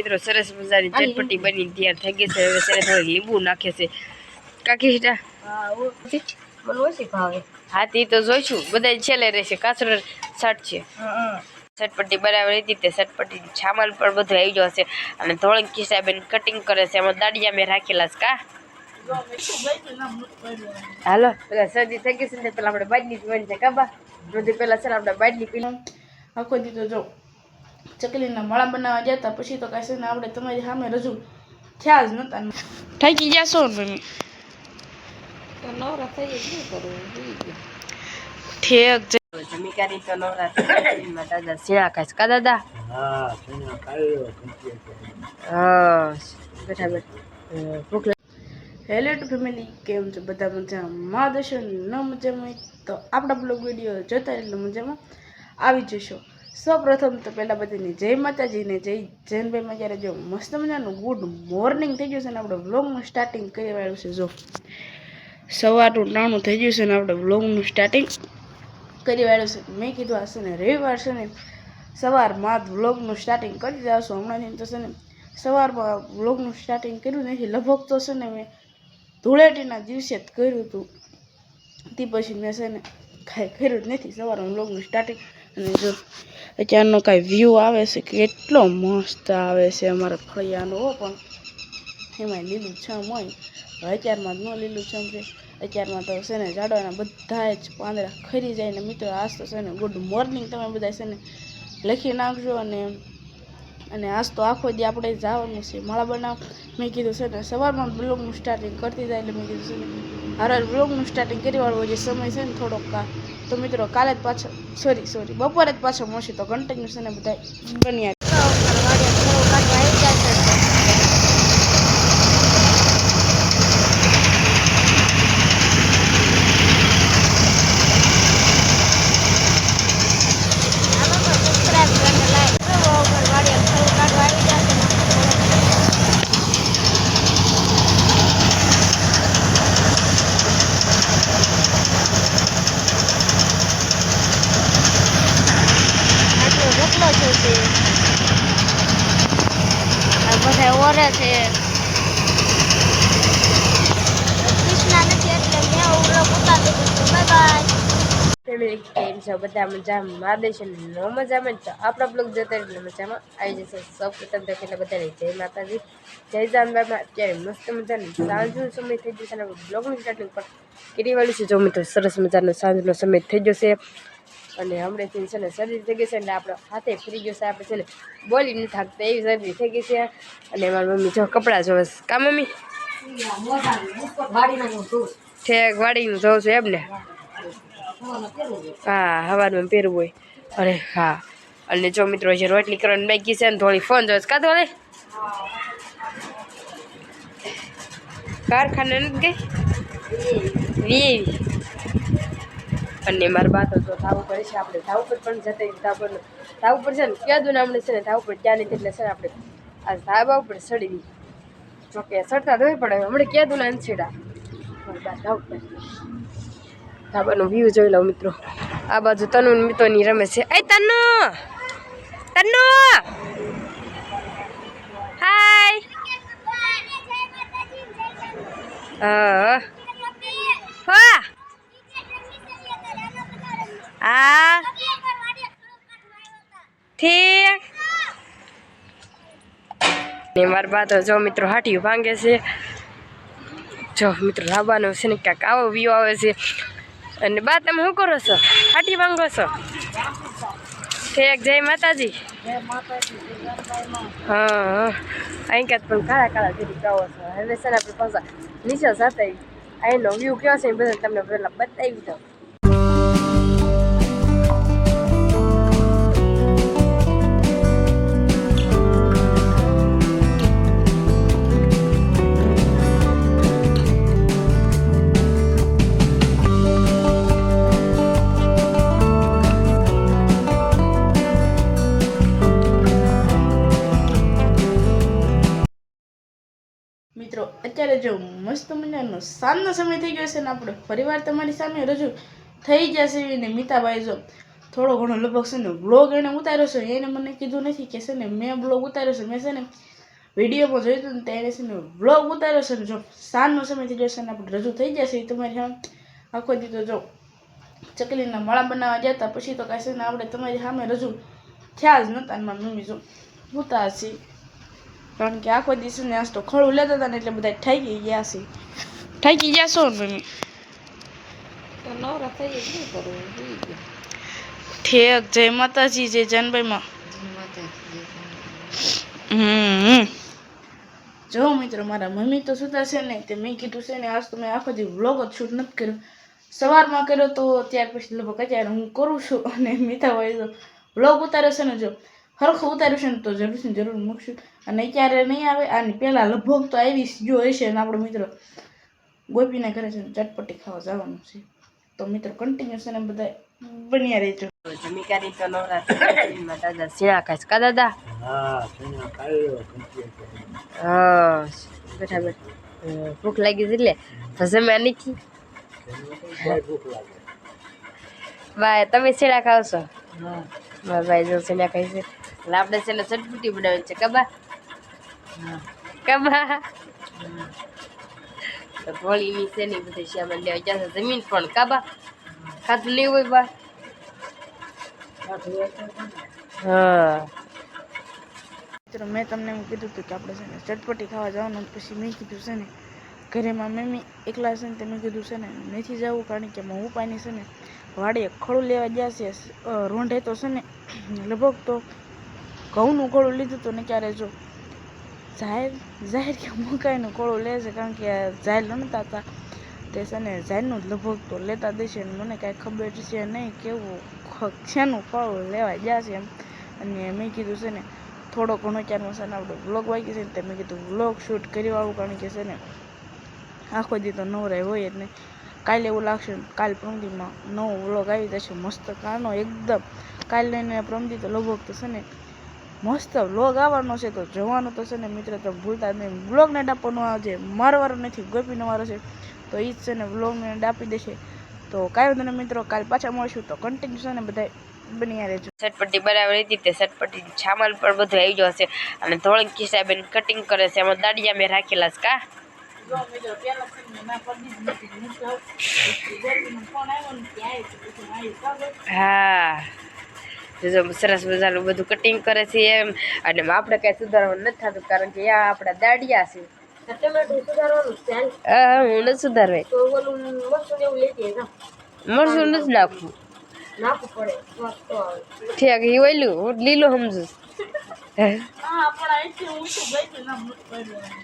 મિત્રો સરસ મજાની ચટપટી બની તૈયાર થઈ ગઈ છે હવે છે થોડી લીંબુ નાખે છે કાકી હીટા મને ઓછી ભાવે હા તે તો જોઈશું બધા છેલ્લે રહેશે કાસર છાટ છે ચટપટી બનાવી હતી તે ચટપટી સામાન પણ બધું આવી ગયો છે અને ધોળક કિસાબેન કટિંગ કરે છે એમાં દાડિયા મેં રાખેલા છે કા હાલો પેલા શરદી થઈ ગઈ છે ને પેલા આપણે બાજની પીવાની છે કાબા બધી પેલા છે આપણે બાજની પી આખો દી તો જો ચકલીના માળા બનાવવા જતા પછી તો કાંઈ છે ને આપણે તમારી સામે રજૂ થયા જ નહોતા થાકી ગયા છો ને તો નવરા થઈ જ નહીં કરવું ઠેક જમીકારી તો નવરાત્રી દાદા શીણા ખાય કા દાદા હા બેઠા બેઠા ભૂખ હેલો ટુ ફેમિલી કેમ છે બધા મજામાં દેશો ન મજામાં તો આપણા બ્લોગ વિડીયો જોતા એટલે મજામાં આવી જશો સૌપ્રથમ તો પહેલાં બધાની જય માતાજીને જય જૈનભાઈમાં જ્યારે જો મસ્ત મજાનું ગુડ મોર્નિંગ થઈ ગયું છે ને આપણે વ્લોગનું સ્ટાર્ટિંગ કરી વાળું છે જો સવારનું નાનું થઈ ગયું છે ને આપણે વ્લોગનું સ્ટાર્ટિંગ કરી વાળું છે મેં કીધું આ છે ને રવિવાર છે ને સવારમાં જ વ્લોગનું સ્ટાર્ટિંગ કરી દેવાશું હમણાંથી તો છે ને સવારમાં વ્લોગનું સ્ટાર્ટિંગ કર્યું નથી લગભગ તો છે ને મેં ધૂળેટીના દિવસે જ કર્યું હતું તે પછી મેં છે ને કાંઈ કર્યું જ નથી સવારમાં વ્લોગનું સ્ટાર્ટિંગ અને જો અત્યારનો કાંઈ વ્યૂ આવે છે કેટલો મસ્ત આવે છે અમારા ફળિયાનો પણ એમાં લીલુંછમ હોય અત્યારમાં જ ન લીલુંછમ છે અત્યારમાં તો છે ને ઝાડવાના બધા જ પાંદડા ખરી જાય ને મિત્રો આજ તો છે ને ગુડ મોર્નિંગ તમે બધા છે ને લખી નાખજો અને આજ તો આખો દી આપણે જવાનું છે માળા બનાવ મેં કીધું છે ને સવારમાં બ્લોગનું સ્ટાર્ટિંગ કરતી જાય એટલે મેં કીધું છે ને હાર બ્લોગનું સ્ટાર્ટિંગ કરી વાળું જે સમય છે ને થોડોક તો મિત્રો કાલે જ પાછો સોરી બપોરે જ પાછો મળશે તો કન્ટિન્યુ છે ને બધા બન્યા બધા ઓરે છે કૃષ્ણા નથી એટલે મેં ઓલો ઉતારી દીધું બાય બાય ફેમિલી કેમ છે બધા મજામાં માદેશ ન મજામાં તો આપણા બ્લોગ જોતા એટલે મજામાં આવી જશે સૌ પ્રથમ તો એટલે બધાને જય માતાજી જય જાનબામાં અત્યારે મસ્ત મજાનું સાંજનો સમય થઈ જશે અને બ્લોગનું સ્ટાર્ટિંગ પણ કરી વાળું છે જો મિત્રો સરસ મજાનો સાંજનો સમય થઈ જશે અને હમણાંથી છે ને શરદી થઈ ગઈ છે એટલે આપણો હાથે ફરી ગયો છે આપણે છે ને બોલી નથી થાકતા એવી શરદી થઈ ગઈ છે અને મારી મમ્મી જો કપડાં જોવે કા મમ્મી ઠેક વાડીનું જોઉં છું એમ ને હા હવાનું પહેરવું હોય અરે હા અને જો મિત્રો જે રોટલી કરવાની બાકી છે ને થોડી ફોન જોઈશ કા થોડી કારખાને નથી ગઈ અને મારા બા તો ધાવ ઉપર છે આપણે ધાવ ઉપર પણ જતા ધાવ ઉપર છે ને ક્યાં હમણે છે ને ધાવ ઉપર ત્યાં નથી એટલે છે ને આપણે આ ધાબા ઉપર ચડી જોકે ચડતા તો પડે હમણાં ક્યાં દુના છેડા ધાવ ઉપર ધાબાનો વ્યૂ જોઈ લો મિત્રો આ બાજુ તનુ મિત્રોની રમે છે એ તનુ હાય હા હા ઠીક ને મારા બા તો જો મિત્રો હાટીયું ભાંગે છે જો મિત્રો ધાબાનો છે ને ક્યાંક આવો વ્યૂ આવે છે અને બા તમે શું કરો છો હાટી ભાંગો છો ઠીક જય માતાજી હા અહીં કાંઈ પણ કાળા કાળા જેવી ગાવો છો હવે છે ને આપણે પાછા નીચે જતા અહીંનો વ્યૂ કેવો છે એ બધા તમને પહેલાં બતાવી દઉં મિત્રો અત્યારે જો મસ્ત મજાનો સાંજનો સમય થઈ ગયો છે ને આપણે ફરીવાર તમારી સામે રજૂ થઈ જશે ને મીતાબાઈ જો થોડો ઘણો લગભગ છે ને બ્લોગ એને ઉતાર્યો છે એને મને કીધું નથી કે છે ને મેં બ્લોગ ઉતાર્યો છે મેં છે ને વિડીયોમાં જોયું હતું ને ત્યારે છે ને વ્લોગ ઉતાર્યો છે ને જો સાંજનો સમય થઈ જશે ને આપણે રજૂ થઈ જશે એ તમારી સામે આખો દી તો જો ચકલીના માળા બનાવવા ગયા હતા પછી તો કાંઈ છે ને આપણે તમારી સામે રજૂ થયા જ નહોતા ને મારી મમ્મી જો ઉતા છે કારણ કે આખો દિવસ ને આજ તો ખળું લેતા હતા ને એટલે બધા ઠાકી ગયા છે ઠાકી ગયા છો ને મમ્મી તો નવરા થઈ શું કરવું ઠેક જય માતાજી જય જાનભાઈમાં જો મિત્રો મારા મમ્મી તો સુતા છે ને તે મેં કીધું છે ને આજ તો મેં આખો દી વ્લોગ જ શૂટ નથી કર્યો સવારમાં કર્યો તો ત્યાર પછી લગભગ અત્યારે હું કરું છું અને મીઠાભાઈ તો વ્લોગ ઉતાર્યો છે ને જો હરખું ઉતાર્યું છે ને તો જરૂર મૂકશું અને અત્યારે નહીં આવે આની પહેલાં લગભગ તો આવી જો હશે ને આપણો મિત્રો ગોપીના ઘરે છે ને ચટપટી ખાવા જવાનું છે તો મિત્રો કન્ટિન્યુ છે ને બધા બન્યા રહેજો જમીકારી તો નવરાત્રી દાદા શિયા ખાઈશ કા દાદા હા બેઠા બેઠા ભૂખ લાગી છે એટલે તો જમ્યા નથી ભાઈ તમે શેડા ખાવ છો ભાઈ જો શેડા ખાઈ છે એટલે આપણે છે ને ચટપટી બનાવી છે કબા કબા તો ભોળીની છે ને બધી શ્યામાં લેવા જશે જમીન પણ કાબા ખાતું નહીં હોય બા હા મિત્રો મેં તમને એમ કીધું હતું કે આપણે છે ને ચટપટી ખાવા જવાનું પછી મેં કીધું છે ને ઘરેમાં મમ્મી એકલા છે ને તે મેં કીધું છે ને નથી જવું કારણ કે હું ઉપાયની છે ને વાડીએ ખોળું લેવા ગયા છે રોંઢે તો છે ને લગભગ તો ઘઉંનું ખોળું લીધું હતું ને ક્યારે જો જાહેર કે મકાઈનું ખોળું લે છે કારણ કે જાહેર નહોતા હતા તે છે ને જાહેરનું જ લગભગ તો લેતા દેશે ને મને કાંઈ ખબર છે નહીં કેવું શેનું ખોળું લેવા ગયા છે એમ અને મેં કીધું છે ને થોડો ઘણો ક્યારમાં છે ને આપણે વ્લોગ વાગી છે ને તે મેં કીધું વ્લોગ શૂટ કરી વાળું કારણ કે છે ને આખો દી તો નવરાય હોય એટલે કાલે એવું લાગશે કાલ પ્રમદીમાં નવો વ્લોગ આવી જશે મસ્ત કાનો એકદમ કાલે લઈને પ્રમદી તો લગભગ તો છે ને મસ્ત વ્લોગ આવવાનો છે તો જોવાનો તો છે ને મિત્ર તો ભૂલતા જ નહીં વ્લોગને ડાપવાનો આજે મારો વારો નથી ગોપીનો વારો છે તો એ જ છે ને વ્લોગને ડાપી દેશે તો કાંઈ વાંધો નહીં મિત્રો કાલ પાછા મળશું તો કન્ટિન્યુ છે ને બધા બની રહેજો ચટપટી બનાવી હતી તે ચટપટી સામાન પણ બધું આવી ગયો છે અને ધોળક કિસાબેન કટિંગ કરે છે એમાં દાડિયા મેં રાખેલા છે કા હા જો સરસ મજાનું બધું કટિંગ કરે છે એમ અને આપણે કાંઈ સુધારવાનું નથી થતું કારણ કે આ આપણા દાડિયા છે હા હું નથી સુધારવે મરચું નથી નાખવું ઠીક એ ઓયલું હું લીલો સમજુ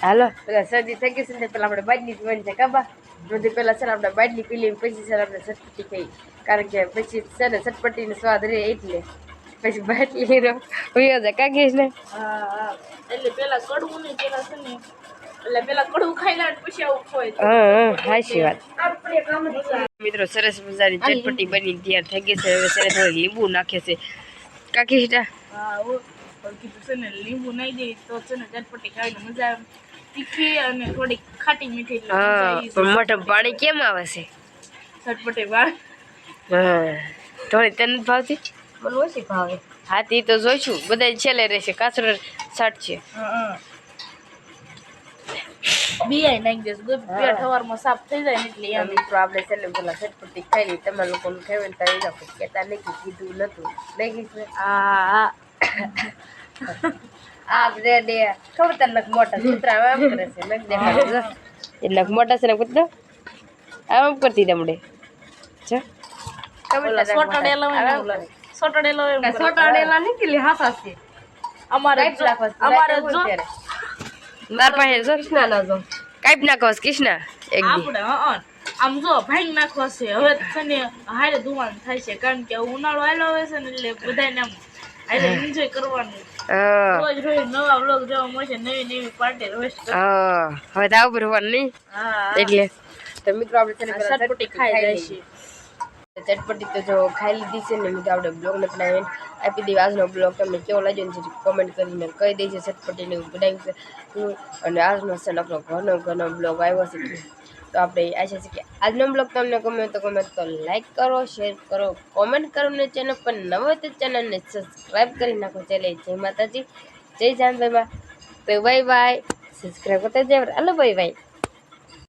હાલો પેલા શરદી થઈ ગઈ છે ને પેલા આપણે બાજલી બની જાય કાબા બધી પેલા છે ને આપણે બાજલી પી લઈએ પછી છે ને આપણે ચટપટી ખાઈ કારણ કે પછી છે ને ચટપટીનો સ્વાદ રહે એટલે પછી બાટલી વયો જાય કાગીશ ને એટલે પેલા કડવું નહીં પેલા છે ને એટલે પેલા કડવું ખાઈ લે પછી આવું ખોય હા હાચી વાત મિત્રો સરસ મજાની ચટપટી બની તૈયાર થઈ ગઈ છે હવે છે થોડી લીંબુ નાખે છે કાકી હા કીધું છે ને લીંબુ નાખી દે તો છે ને ચટપટી ખાવાની મજા આવે તીખી અને થોડી ખાટી મીઠી હા પણ મોટું પાણી કેમ આવે છે ચટપટી વાળ હા થોડી તને ભાવતી મને ઓછી ભાવે હા તે તો જોઈશું બધા છેલ્લે રહેશે કાચરો શર્ટ છે બિયાઈ નાખી દેસ પેટ સવારમાં સાફ થઈ જાય ને એટલે એમ મિત્રો આપણે છે ને પેલા ચટપટી ખાઈ લઈએ તમારા લોકોને ખાવે ને તારી રાખો કહેતા નહીં કે કીધું નતું નહીં કીધું હા આ રે દે ખબર તને મોટા કૂતરા આમ કરે છે નખ દેખાડે એટલે મોટા છે ને કૂતરા આમ કરતી દમડે છે ખબર સોટાડેલા નીકળી હાસા છે અમારે જો માર પાસે જો કૃષ્ણા ના જો કાઈપ નાખો કૃષ્ણા એક દી આપણે આમ જો ભાંગ નાખવા છે હવે છે ને હારે ધુવાનું થાય છે કારણ કે ઉનાળો આવેલો હોય છે ને એટલે બધાને આમ હારે એન્જોય કરવાનું રોજ રોજ નવા વ્લોગ જોવા મળશે નવી પાર્ટી રોજ હવે તો આવું ભરવાનું નહીં એટલે તો મિત્રો આપણે છે ને ચટપટી ખાઈ જાય છે ચટપટી તો જો ખાઈ લીધી છે ને મિત્રો આપણે બ્લોગને બનાવીને આપી દઈએ આજનો બ્લોગ તમને કેવો લાગ્યો ને કોમેન્ટ કરીને કહી દઈશું ચટપટીને એવું બનાવ્યું છે અને આજનો છે ને આપણો ઘણો બ્લોગ આવ્યો છે તો આપણે આશા છે કે આજનો બ્લોગ તમને ગમે તો લાઈક કરો શેર કરો કોમેન્ટ કરો ને ચેનલ પર નવો તો ચેનલને સબસ્ક્રાઈબ કરી નાખો ચાલે જય માતાજી જય જાનભાઈમાં તો બાય બાય. સબસ્ક્રાઈબ કરતા જાય. હાલો બાય બાય.